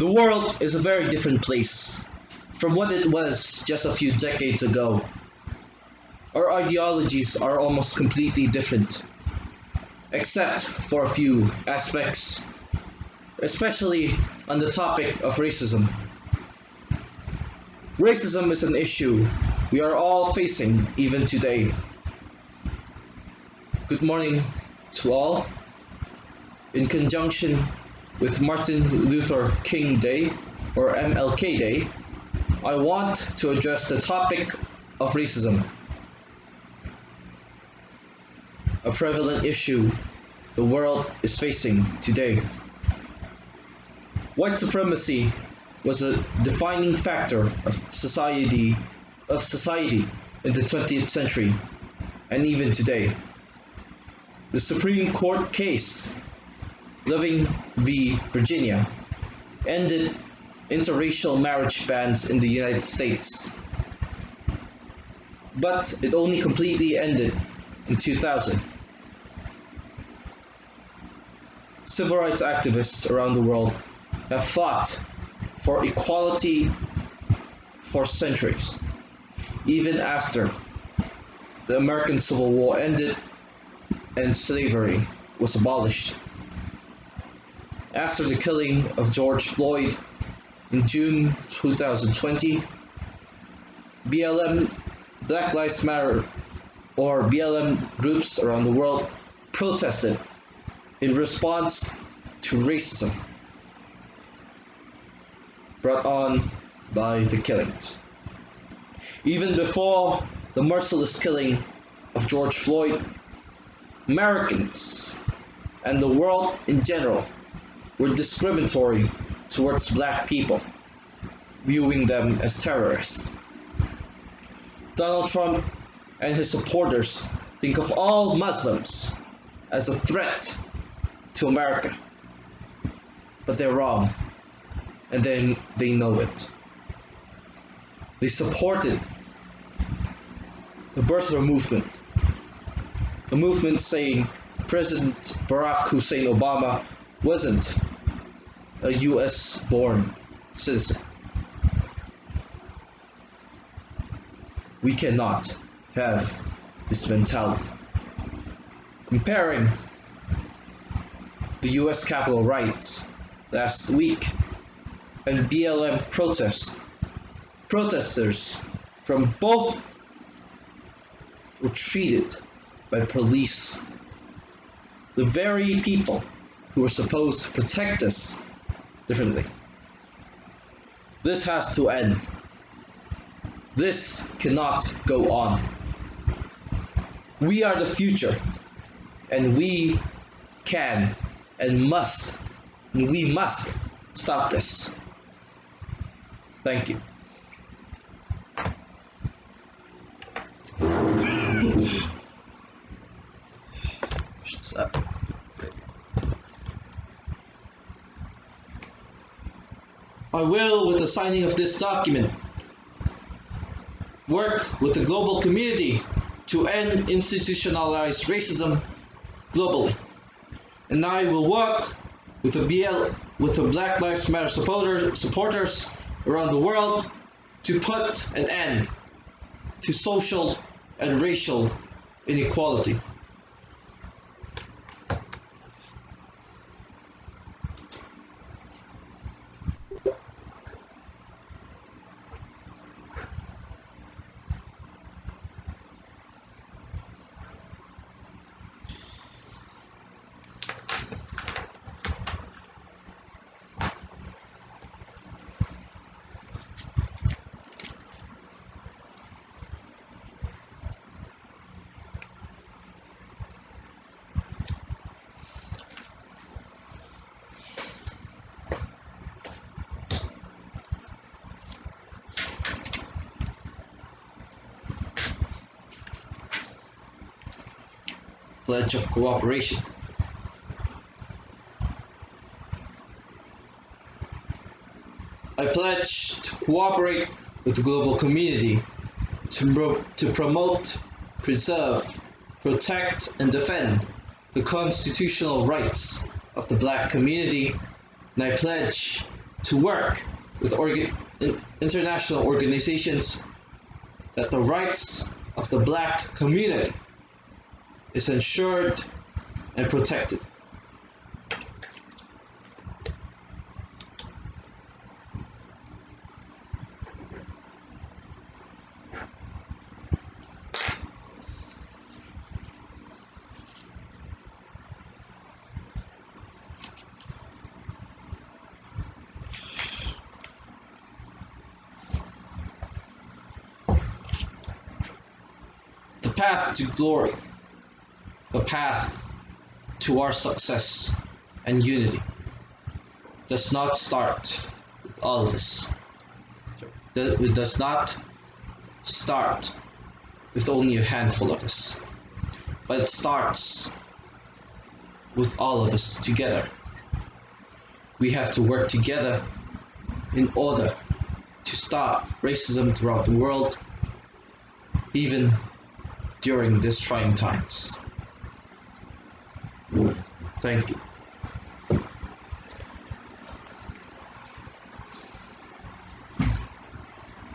The world is a very different place from what it was just a few decades ago. Our ideologies are almost completely different, except for a few aspects, especially on the topic of racism. Racism is an issue we are all facing even today. Good morning to all. In conjunction with Martin Luther King Day, or MLK Day, I want to address the topic of racism, a prevalent issue the world is facing today. White supremacy was a defining factor of society in the 20th century and even today. The Supreme Court case Loving v. Virginia ended interracial marriage bans in the United States, but it only completely ended in 2000. Civil rights activists around the world have fought for equality for centuries, even after the American Civil War ended and slavery was abolished. After the killing of George Floyd in June 2020, BLM Black Lives Matter or BLM groups around the world protested in response to racism brought on by the killings. Even before the merciless killing of George Floyd, Americans and the world in general were discriminatory towards black people, viewing them as terrorists. Donald Trump and his supporters think of all Muslims as a threat to America, but they're wrong, and then they know it. They supported the birther movement, a movement saying President Barack Hussein Obama wasn't a US born citizen. We cannot have this mentality. Comparing the US Capitol riots last week and BLM protesters from both were treated by police, the very people who were supposed to protect us, differently. This has to end. This cannot go on. We are the future, and we can and we must stop this. Thank you. Shut up. I will, with the signing of this document, work with the global community to end institutionalized racism globally. And I will work with the Black Lives Matter supporters around the world to put an end to social and racial inequality. Pledge of Cooperation. I pledge to cooperate with the global community to promote, preserve, protect, and defend the constitutional rights of the Black community, and I pledge to work with international organizations that the rights of the Black community is ensured and protected. The path to glory, the path to our success and unity does not start with all of us. It does not start with only a handful of us, but it starts with all of us together. We have to work together in order to stop racism throughout the world, even during these trying times. Thank you.